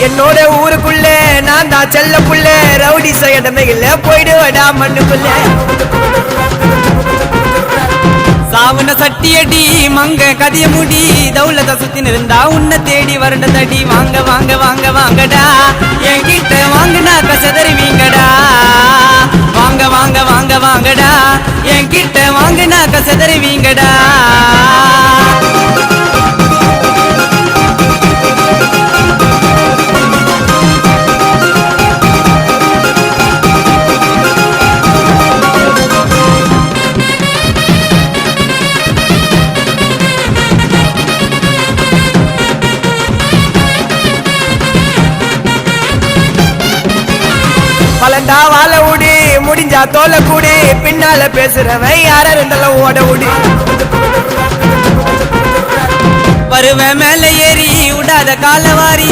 என்னோட ஊருக்குள்ள நான் தான் செல்ல புள்ள ரவுடி சைடமே இல்ல போயிடுவடா மண்ணுக்குள்ள சாவன சட்டியடி மங்க கதிய முடி தௌலத சுத்தி இருந்தா உன்னை தேடி வரண்ட தடி வாங்க வாங்க வாங்க வாங்கடா என்கிட்ட வாங்கினாக்க செதறிவீங்கடா வாங்க வாங்க வாங்க வாங்கடா என்கிட்ட வாங்கினாக்க செதறிவீங்கடா பலண்டா வாழ விடு முடிஞ்சா தோலை கூடு பின்னால பேசுறவன் யார இருந்தாலும் ஓட விடு பருவ மேல ஏறி விடாத காலவாரி